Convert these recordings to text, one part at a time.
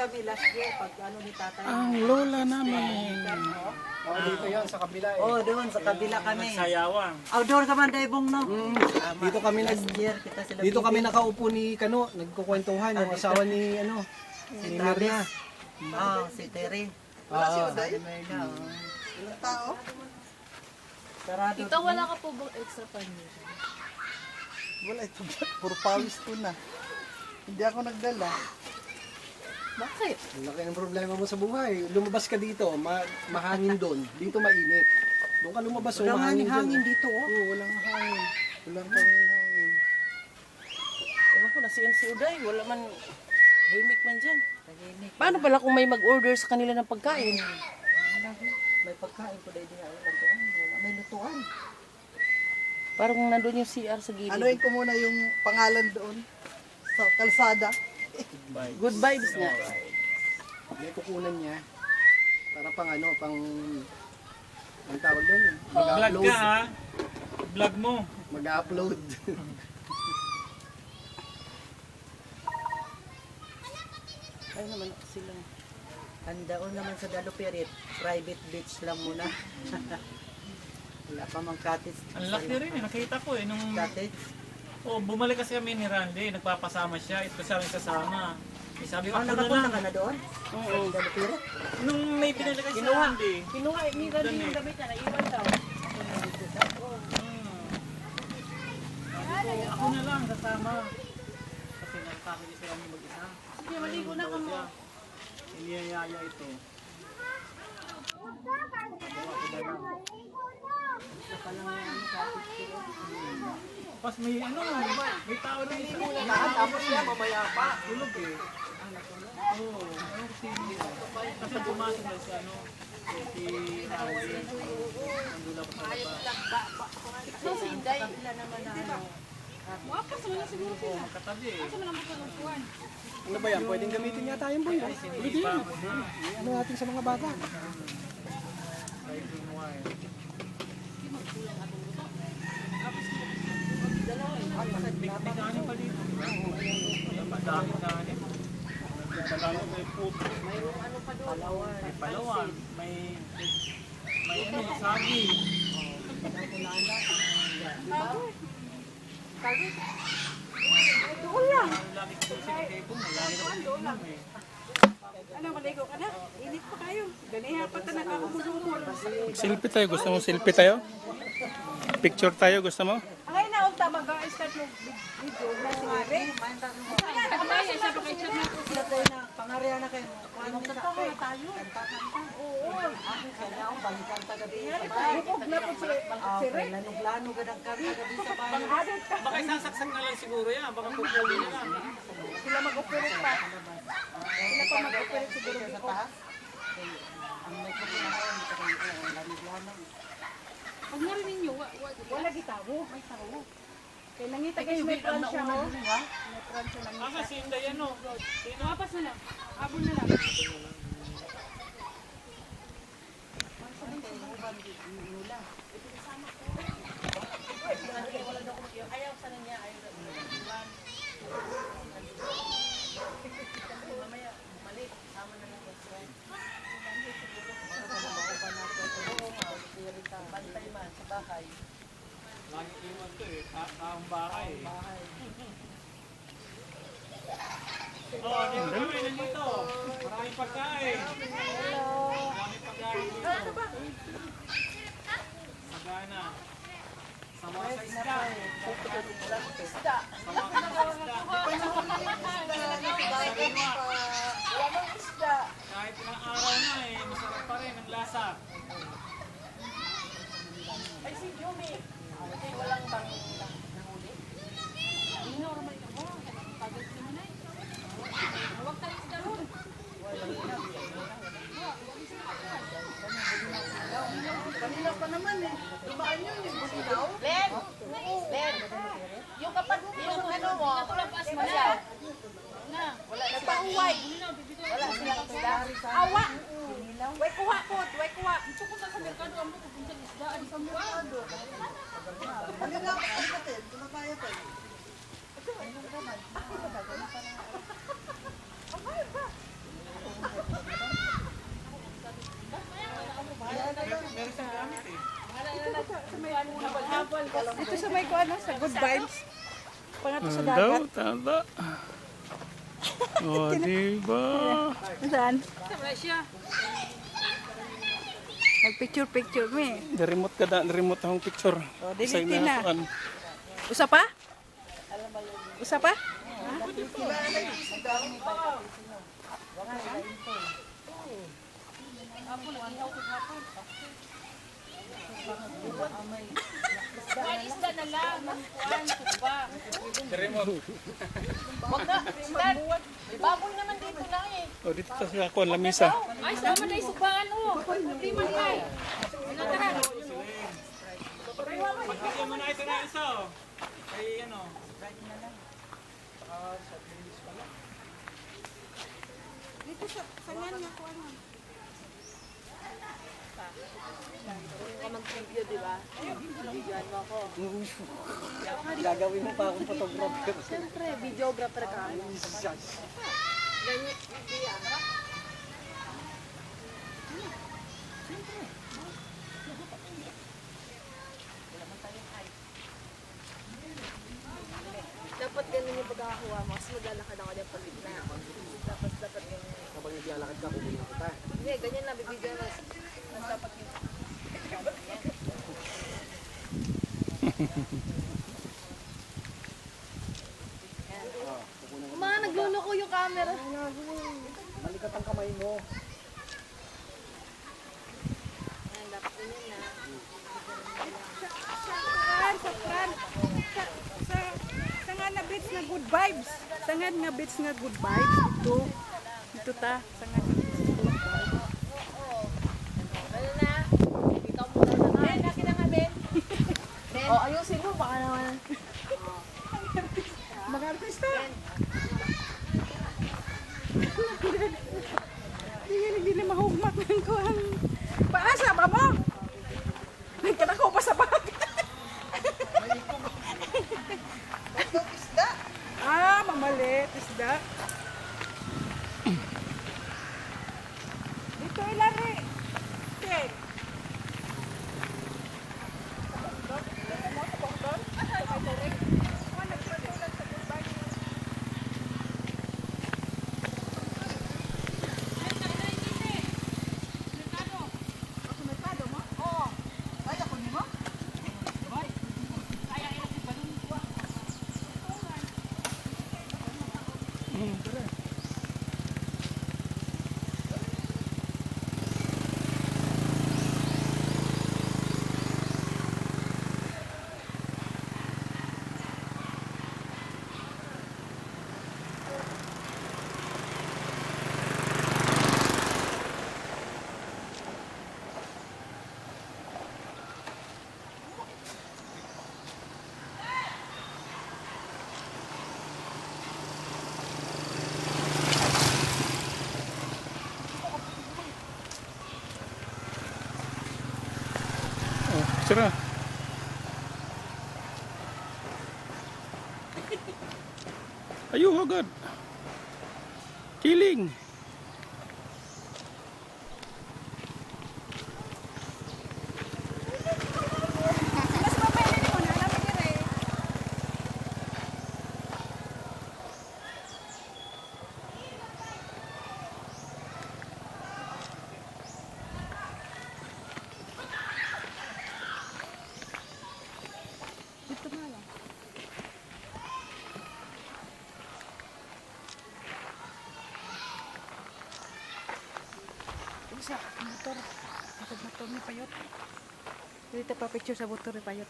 kami last year pag ano ni tatay. Ang lola namin. Oh, dito yan sa kabila eh. Oh, doon sa kabila kami. Sayawang. Outdoor ka man, Daibong, no? Dito kami Last year, kita sila. Dito kami nakaupo ni Kano, nagkukwentuhan yung asawa ni ano, ni Mirna. Si Terry. Ah, Merna. Ilang tao? Sarado. Ito wala ka po bang extra permission? Wala ito. Puro pawis ko na. Hindi ako nagdala. Bakit? ang laki ng problema mo sa buhay. Lumabas ka dito, mahangin doon. Dito mainit. Doon ka lumabas, so Walang mahangin hangin doon. dito, oh. Oo, walang hangin. Walang hangin. Ewan ko, nasiyan si Uday. Wala man, himik man dyan. Tahimik. Paano pala kung may mag-order sa kanila ng pagkain? May pagkain ko dahil diha. Lutuan. Wala, may lutuan. Parang nandun yung CR sa gilid. Anuin ko muna yung pangalan doon sa kalsada. Good vibes nga. May kukunan niya. Para pang ano, pang... Ang tawag doon? Vlog Mag-upload. ka ha. Vlog mo. Mag-upload. Ay naman sila. Andaon naman sa Dalupirit. Private beach lang muna. Wala pa mang cottage. Ang laki rin eh. Nakita ko eh. Nung Cottage. bumalik kasi kami ni Randy. Nagpapasama siya. Ito siya rin kasama. Eh, sabi ko, ako na Nakapunta lang. ka na doon? Oo. Dalupirit? Nung may pinalagay si Kinuha. Randy. Kinuha, ni Randy yung damit niya. Naiwan daw. Sabi ko, ako na lang kasama. Kasi nagkakili sila ni mag-isa. Sige, maligo na ka mo. Iniyayaya ito. Tapos may ano, may tao na isa. Tapos siya, mamaya pa. Tulog eh. Oo. Ano kasi kasi pumasok na si ano, si Randy. Nandula ko sa labas. So, si Inday. Katabi eh. Ano ba yan? Pwedeng gamitin yata yung boy. Pwede yan. Ano natin sa mga bata? Nagkanin pa dito. Madami kanin. Madami may puto. May palawan. May ano, sabi. Lagi ko siya kay Bong. Lagi ko siya eh. Ano, maligo ka na? Init pa kayo. Ganiha pa ta nakakumulumol. Selfie tayo. Gusto mo selfie tayo? Picture tayo. Gusto mo? Ang ay naong tama ga-start yung video na sumari. Ay, siya pa kay chat na. Sila tayo na, pangarya na kayo. Ano sa tayo? Tayo. Oo. Ako kanya akong balikan tagabi sa bahay. Bukog na po si Rick. Lanong-lano ganang kami tagabi sa bahay. Pang-adit ka. Baka isasaksak na lang siguro yan. Baka pupuli na lang. Sila mag-operate pa. Sila pa mag-operate siguro Sa before. taas. Ang may kapinahan, hindi ka kayo lanong-lano. Pag narinig niyo, Wala gitawo. May tawo. Kaya nangita guys, may pransya ho. May pransya lang. Ah, kasi hindi yan o. Sino? Mapas na lang. Abon na lang. Lagi iwan to eh. Ang bahay eh. Oh, dito kami nandito. Maraming pagkain. Maraming pagkain dito. Sagana. Sawa sa isda. Sawa sa isda. Kahit ilang araw na eh, masarap pa rin ang lasa. Ay, si Yumi. Okay, walang bang nahuli? Huwag tayo sa dalon. Kanina pa naman eh. Dumaan yun yung businaw. Len! Len! Yung kapag, yung ano mo, Natulapas mo na. Na. nagpahuway. Wala silang isda. Awa! Way kuha po, way kuha. Ito ko sa merkado ang buko kung isda di sa merkado. Halika, halika din. Tumabaya tayo. Dito sa may ko ano, sa good vibes. Pangato sa Daw, dagat. tanda. O, diba? Saan? Sa Russia. Nagpicture-picture me. Remote ka da, remote akong picture. O, delete Sa na. inakuan. Usa pa? Usa pa? Kuan isda na lang. Kuan, tuba. Wag na. Isda. Baboy naman dito na eh. O, dito sa kuan, lamisa. Ay, sama na isubangan mo. Hindi man kay. Ano tahan? Pagkakita mo na ito na isa, oh. Ay, ano. Dito sa sangan nga ko ano. Gagawin mo pa akong photographer. Siyempre, videographer ka. Dapat ganun yung pagkakakuha mo. Kasi maglalakad ako dyan pag na. Dapat ganun. Kapag naglalakad ka, kukunin kita. Hindi, ganyan na. Bibigyan mo. Mas dapat yung... Ma, nagluloko yung camera. Balikat ang kamay mo. Ayan, dapat ganyan na. Sangan na beach na good vibes. Sangan nga beach na good vibes. Dito ta. Sangan nga beach na good vibes. Ano na? Ikaw muna na nga. Ben, laki na nga, Ben. Ben. Oh, ayusin mo. Baka naman. Mga artista. Hindi na mahugmat ng kuhan. Paasa ba mo? Nagkanako pa sa bag. Mamalit. Isda. Dito ilari. Okay. Sira. Ayuh agad. Kiling. Isa, motor. Motor ni Payot. Dito pa picture sa motor ni Payot.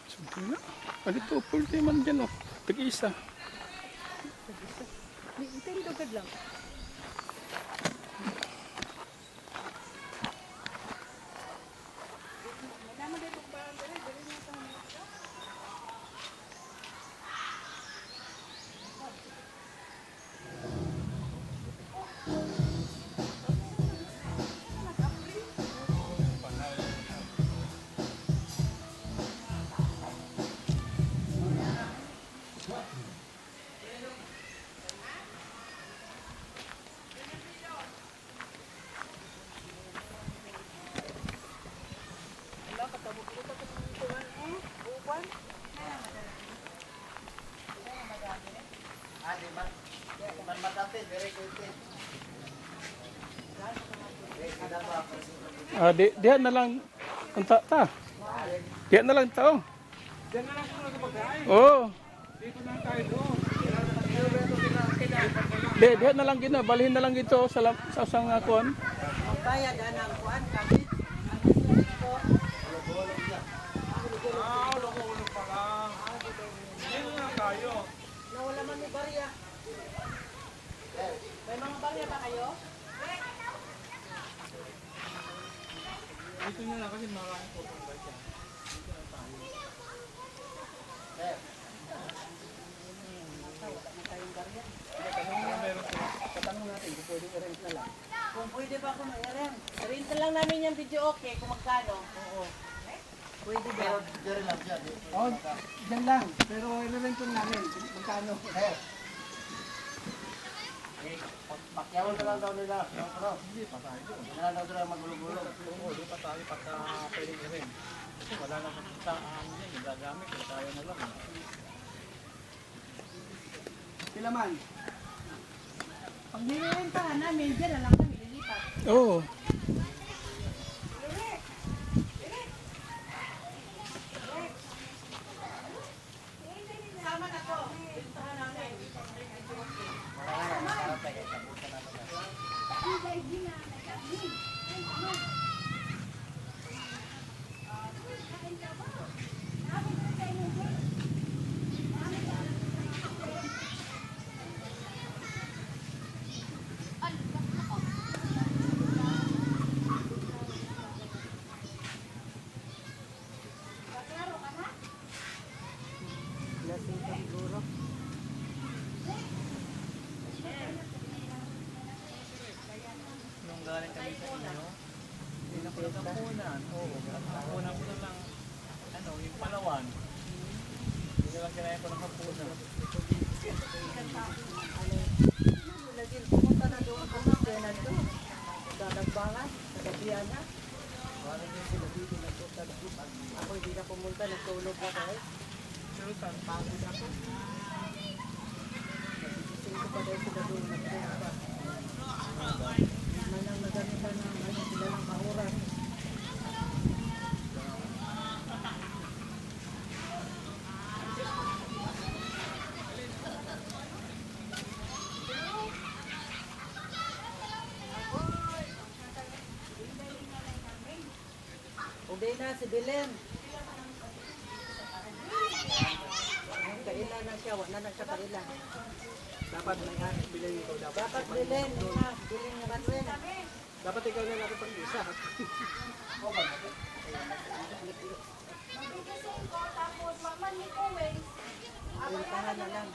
Sabi na. Dito, full day man dyan, oh. Tag-isa. Nintendo agad lang. Diyan na lang. Unta ta. Diyan na lang tao. Diyan na lang kung nagpagkain. Oo. Dito na tayo doon. Diyan na lang gina. Balhin na lang dito sa usang kuan. Magbayad anang kuan kami. Ulog pa lang. Dito na tayo. Nawala man ni barya. May mga barya ba kayo? Dito na lang kasi maraming putong ba siya. Dito na tayo. Tatanong natin kung pwede i-rent na lang. Kung pwede ba ako na-rem? Renta lang namin yung video okay kung magkano. Pwede ba? Oh, dyan lang. Pero i-rent lang namin. Magkano? Pakyawan na lang daw nila. Hindi pa tayo doon. Wala daw sila magulo-gulo. Oo, doon pa tayo pagka pwedeng i-rin. Kasi wala na sa amin yan. Gagamit. Tayo na lang. Sila man. Pag nirentahan namin, dyan na lang kami lilipat. Oo. Sama na to. Rentahan namin. Lasing ka siguro. Nung galing kami sa inyo, hindi na ko lang kampunan. Oo, kampunan ko na lang, yung Palawan. Hindi na lang kinaya ko ng kampunan. Lagi pumunta na doon ako sa Pianan doon. Dadagbangan, sa Gabiana. Wala din sila dito na doon sa Gabiana. Ako hindi na pumunta, nagtulog na tayo. Pero saan? Pagod ako. Nagising ko pa dahil sila doon nagpunta. Manang nagamitan ng sila ng kauran. Uday na si Belen. Kailan na siya, wala na siya kailan. Dapat may bilhin ikaw. Dapat Belen, ha? Belen nga ba rin? Dapat ikaw na natin pag-isa. Rentahan na lang.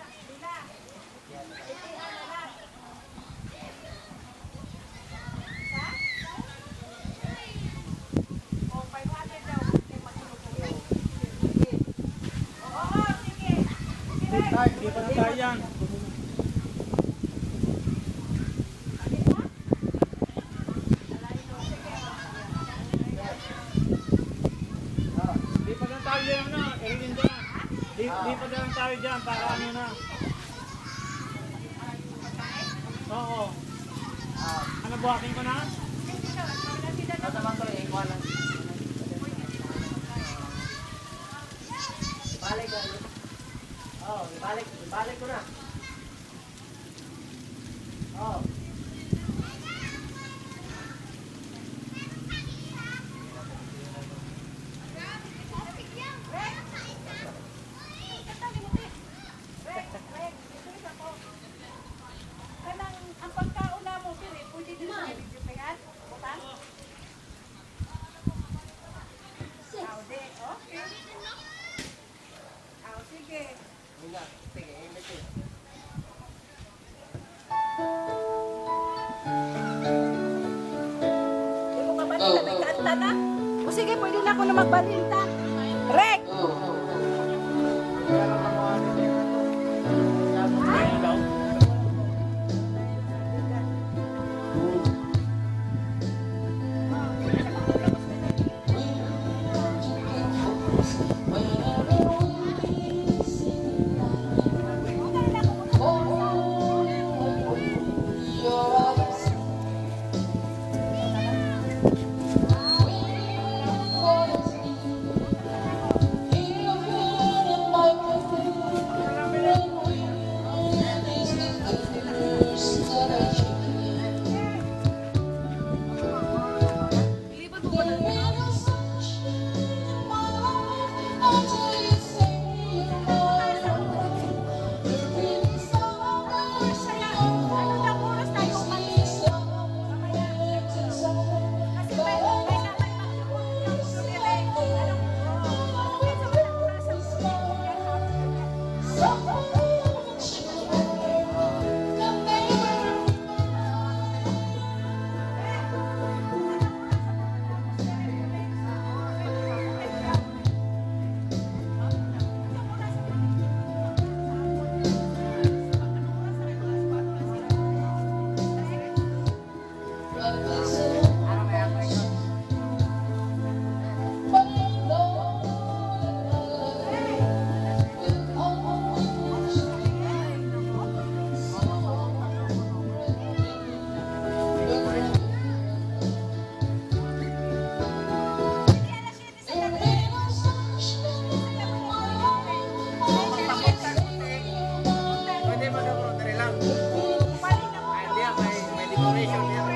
Hindi pa na tayo yan. Hindi pa na tayo yan na, Erlinda. Hindi pa na tayo dyan, para ano na. Oo. Ano, buhatin ko na? Ano naman ko eh, ikuha lang. Balik ka. Oh, balik ko na. Oh. Ang pagkauna mo, pwede din sa video pa yan? Bukan? Okay. Sige. Sige, init eh. Di mo ka ba nila may kanta na? O sige, pwede na ako na magbalinta. Rek! Pwede mag-abroad na rin lang. Hindi, may decoration yan.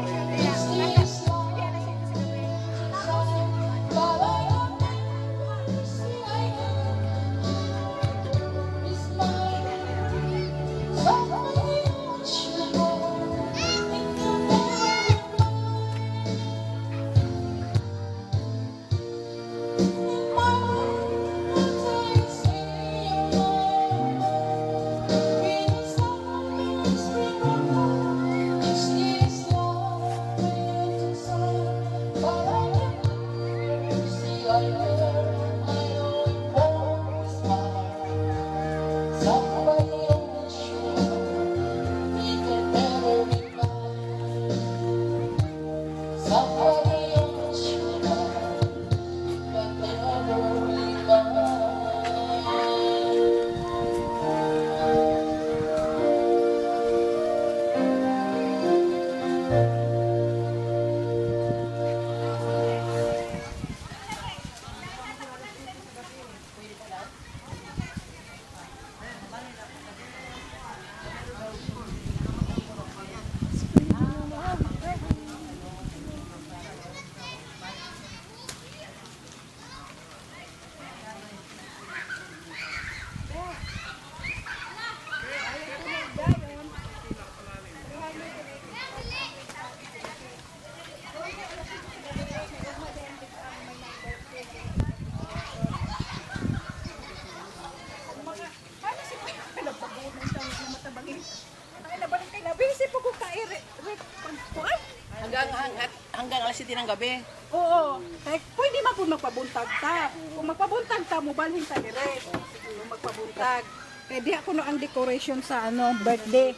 Hanggang alas 7 ng gabi. Oo. Kaya pwede man po magpabuntag ta. Kung magpabuntag ta, mubalhin ta dire. Kung magpabuntag. Kaya di ako no ang decoration sa birthday.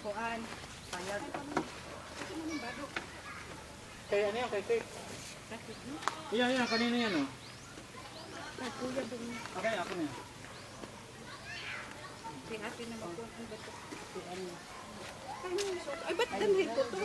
Kuan. Kaya ano yan, kay cake. Yan, kanino yan oh? Okay, ako na yan. Ay, ba't danhin ko to?